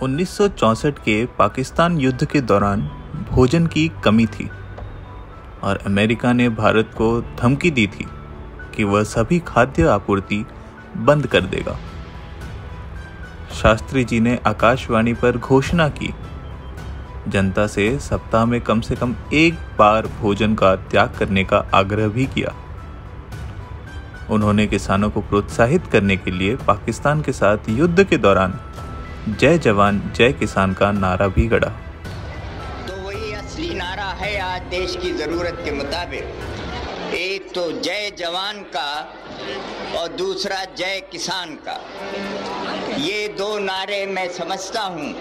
1964 के पाकिस्तान युद्ध के दौरान भोजन की कमी थी और अमेरिका ने भारत को धमकी दी थी कि वह सभी खाद्य आपूर्ति बंद कर देगा। शास्त्री जी ने आकाशवाणी पर घोषणा की, जनता से सप्ताह में कम से कम एक बार भोजन का त्याग करने का आग्रह भी किया। उन्होंने किसानों को प्रोत्साहित करने के लिए पाकिस्तान के साथ युद्ध के दौरान जय जवान जय किसान का नारा भी गढ़ा। तो वही असली नारा है आज देश की जरूरत के मुताबिक। एक तो जय जवान का और दूसरा जय किसान का। ये दो नारे मैं समझता हूं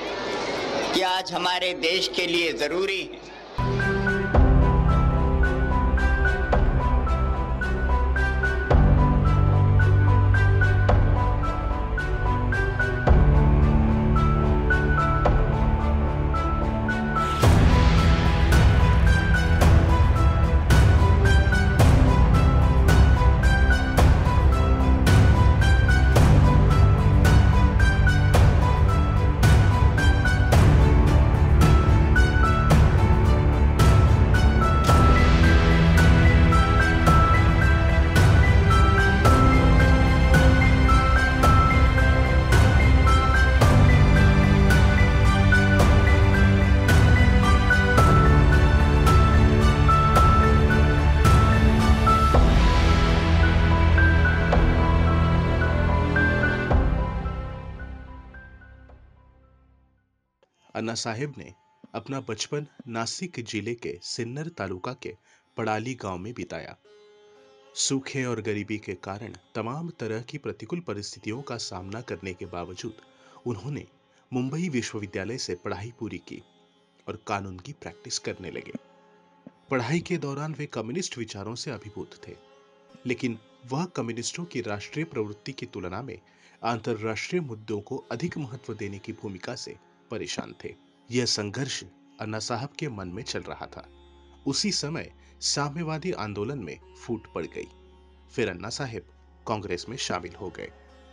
कि आज हमारे देश के लिए जरूरी है। अन्ना साहेब ने अपना बचपन नासिक जिले के सिन्नर तालुका के पड़ाली गांव में बिताया। सूखे और गरीबी के कारण तमाम तरह की प्रतिकूल परिस्थितियों का सामना करने के बावजूद उन्होंने मुंबई विश्वविद्यालय से पढ़ाई पूरी की और कानून की प्रैक्टिस करने लगे। पढ़ाई के दौरान वे कम्युनिस्ट विचारों से अभिभूत थे, लेकिन वह कम्युनिस्टों की राष्ट्रीय प्रवृत्ति की तुलना में अंतर्राष्ट्रीय मुद्दों को अधिक महत्व देने की भूमिका से परेशान थे। यह संघर्ष अन्ना साहब के मन में चल रहा था। उसी समय साम्यवादी आंदोलन में फूट पड़ गई। फिर अन्ना साहब कांग्रेस में शामिल हो गए।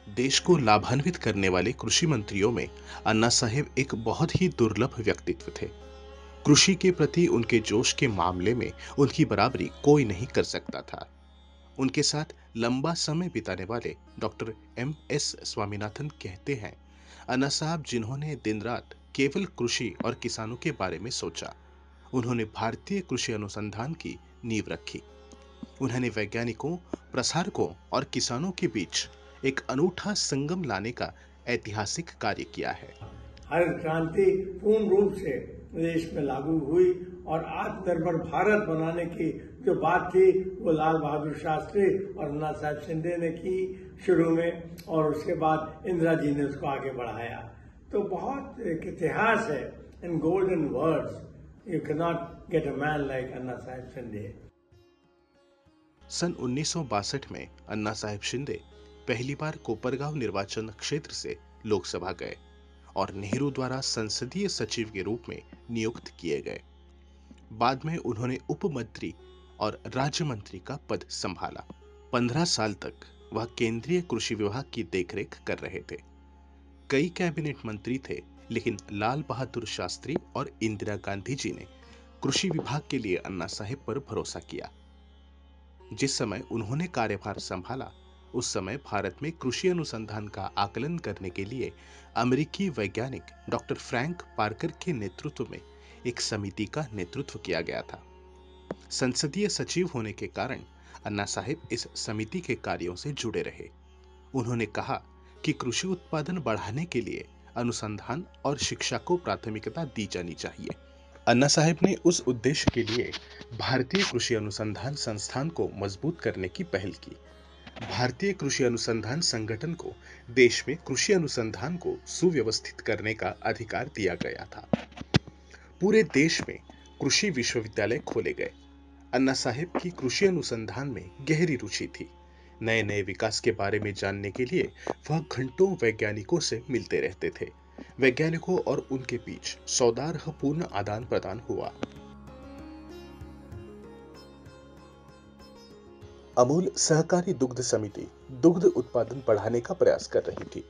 देश को लाभान्वित करने वाले कृषि मंत्रियों में अन्ना साहब एक बहुत ही दुर्लभ व्यक्तित्व थे। कृषि के प्रति उनके जोश के मामले में उनकी बराबरी कोई नहीं कर सकता था। उनके साथ लंबा समय बिताने वाले डॉक्टर MS स्वामीनाथन कहते हैं, अन्ना साहब जिन्होंने दिन रात केवल कृषि और किसानों के बारे में सोचा, उन्होंने भारतीय कृषि अनुसंधान की नींव रखी। उन्होंने वैज्ञानिकों, प्रसारकों और किसानों के बीच एक अनूठा संगम लाने का ऐतिहासिक कार्य किया है। हरित क्रांति पूर्ण रूप से देश में लागू हुई और आत्मनिर्भर भारत बनाने की जो बात थी वो लाल बहादुर शास्त्री और अन्ना साहब शिंदे ने की शुरू में, और उसके बाद इंदिरा जी ने उसको आगे बढ़ाया। तो बहुत एक इतिहास है। In golden words you can not get a man like Anna Sahab Shinde. सन 1962 में अन्ना साहब शिंदे पहली बार कोपरगांव निर्वाचन क्षेत्र से लोकसभा गए और नेहरू द्वारा संसदीय सचिव के रूप में नियुक्त किए गए। बाद में उन्होंने उप मंत्री और राज्य मंत्री का पद संभाला। 15 साल तक वह केंद्रीय कृषि विभाग की देखरेख कर रहे थे। कई कैबिनेट मंत्री थे, लेकिन लाल बहादुर शास्त्री और इंदिरा गांधी जी ने कृषि विभाग के लिए अन्ना साहब पर भरोसा किया। जिस समय उन्होंने कार्यभार संभाला, उस समय भारत में कृषि अनुसंधान का आकलन करने के लिए अमेरिकी वैज्ञानिक डॉक्टर फ्रैंक पार्कर के नेतृत्व में एक समिति का नेतृत्व किया गया था। संसदीय सचिव होने के कारण अन्ना साहब इस समिति के कार्यों से जुड़े रहे। उन्होंने कहा कि कृषि उत्पादन बढ़ाने के लिए अनुसंधान और शिक्षा को प्राथमिकता दी जानी चाहिए। अन्ना साहब ने उस उद्देश्य के लिए भारतीय कृषि अनुसंधान संस्थान को मजबूत करने की पहल की। भारतीय कृषि अनुसंधान संगठन को देश में कृषि अनुसंधान को सुव्यवस्थित करने का अधिकार दिया गया था। पूरे देश में कृषि विश्वविद्यालय खोले गए। अन्ना साहब की कृषि अनुसंधान में गहरी रुचि थी। नए नए विकास के बारे में जानने के लिए वह घंटों वैज्ञानिकों से मिलते रहते थे। वैज्ञानिकों और उनके बीच सौहार्दपूर्ण आदान प्रदान हुआ। अमूल सहकारी दुग्ध समिति दुग्ध उत्पादन बढ़ाने का प्रयास कर रही थी।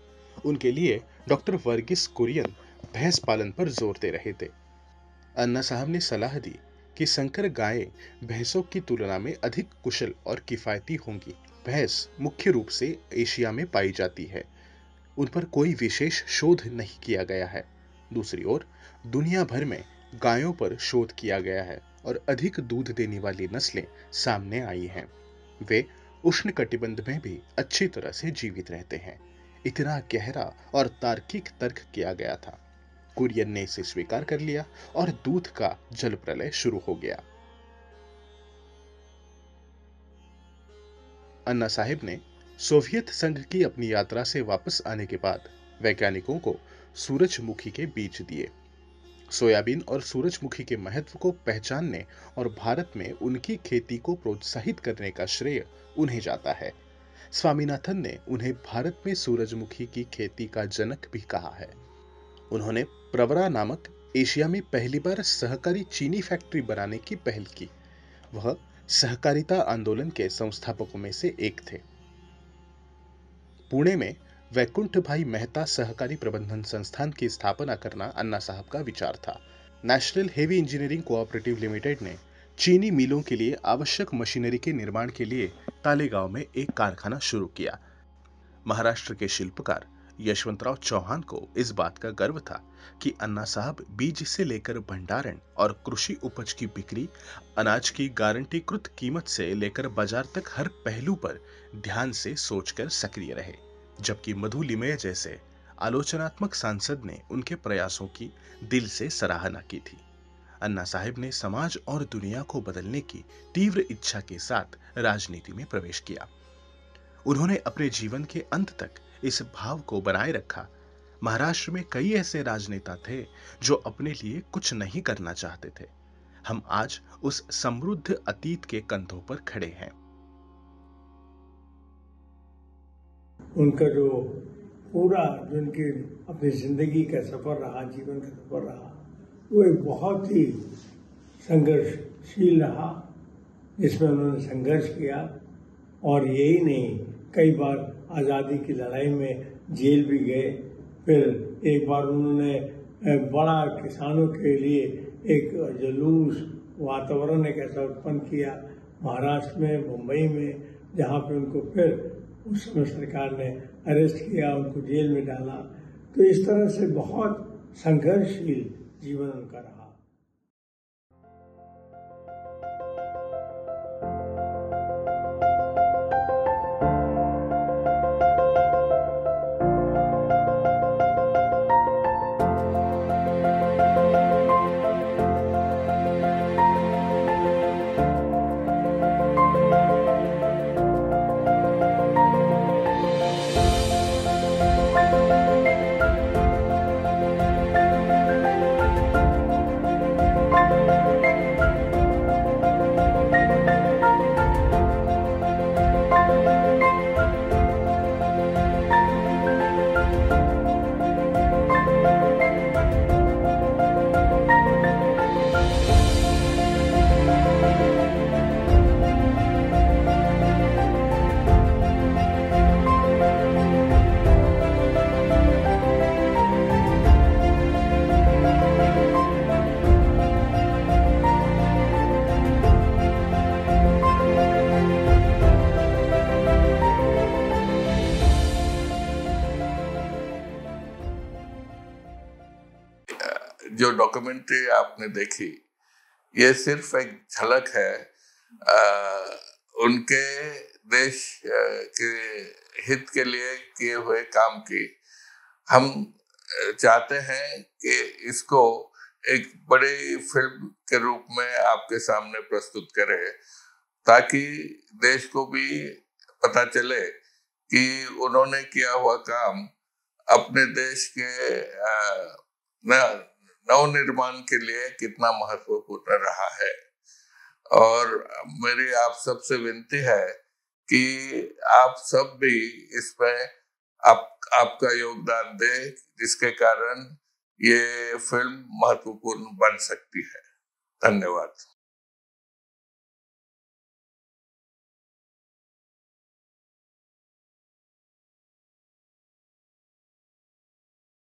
उनके लिए डॉक्टर वर्गीस कुरियन भैंस पालन पर जोर दे रहे थे। अन्ना साहब ने सलाह दी कि संकर गायें भैंसों की तुलना में अधिक कुशल और किफायती होंगी। भैंस मुख्य रूप से एशिया में पाई जाती है, उन पर कोई विशेष शोध नहीं किया गया है। दूसरी ओर दुनिया भर में गायों पर शोध किया गया है और अधिक दूध देने वाली नस्लें सामने आई हैं। वे उष्णकटिबंध में भी अच्छी तरह से जीवित रहते हैं। इतना गहरा और तार्किक तर्क किया गया था। कुरियन ने इसे स्वीकार कर लिया और दूध का जल प्रलय शुरू हो गया। अन्ना साहिब ने सोवियत संघ की अपनी यात्रा से वापस आने के बाद वैज्ञानिकों को सूरजमुखी के बीज दिए। सोयाबीन और सूरजमुखी के महत्व को पहचानने और भारत में उनकी खेती को प्रोत्साहित करने का श्रेय उन्हें जाता है। स्वामीनाथन ने उन्हें भारत में सूरजमुखी की खेती का जनक भी कहा है। उन्होंने प्रवरा नामक एशिया में पहली बार सहकारी चीनी फैक्ट्री बनाने की पहल की। वह सहकारिता आंदोलन के संस्थापकों में से एक थे। पुणे में वैकुंठ भाई मेहता सहकारी प्रबंधन संस्थान की स्थापना करना अन्ना साहब का विचार था। National heavy engineering cooperative limited ने चीनी मिलों के लिए आवश्यक मशीनरी के निर्माण के लिए तालेगांव में एक कारखाना शुरू किया। महाराष्ट्र के शिल्पकार यशवंतराव चौहान को इस बात का गर्व था कि अन्ना साहब बीज से लेकर भंडारण और कृषि उपज की बिक्री, अनाज की गारंटीकृत कीमत से लेकर बाजार तक हर पहलू पर ध्यान से सोचकर सक्रिय रहे। जबकि मधु लिमये जैसे आलोचनात्मक सांसद ने उनके प्रयासों की दिल से सराहना की थी। अन्ना साहब ने समाज और दुनिया को बदलने की तीव्र इच्छा के साथ राजनीति में प्रवेश किया। उन्होंने अपने जीवन के अंत तक इस भाव को बनाए रखा। महाराष्ट्र में कई ऐसे राजनेता थे जो अपने लिए कुछ नहीं करना चाहते थे। हम आज उस समृद्ध अतीत के कंधों पर खड़े हैं। उनका जो पूरा जो उनकी अपनी जिंदगी का सफर रहा, जीवन का सफर रहा, वो एक बहुत ही संघर्षशील रहा, जिसमें उन्होंने संघर्ष किया। और यही नहीं, कई बार आज़ादी की लड़ाई में जेल भी गए। फिर एक बार उन्होंने बड़ा किसानों के लिए एक जुलूस, वातावरण एक ऐसा उत्पन्न किया महाराष्ट्र में, मुंबई में, जहाँ पे उनको फिर उस समय सरकार ने अरेस्ट किया, उनको जेल में डाला। तो इस तरह से बहुत संघर्षशील जीवन उनका रहा। जो डॉक्यूमेंट्री आपने देखी, ये सिर्फ एक झलक है उनके देश के हित के लिए किए हुए काम की। हम चाहते हैं कि इसको एक बड़ी फिल्म के रूप में आपके सामने प्रस्तुत करें, ताकि देश को भी पता चले कि उन्होंने किया हुआ काम अपने देश के नवनिर्माण के लिए कितना महत्वपूर्ण रहा है। और मेरी आप सबसे विनती है कि आप सब भी इसमें आपका योगदान दें, जिसके कारण ये फिल्म महत्वपूर्ण बन सकती है। धन्यवाद।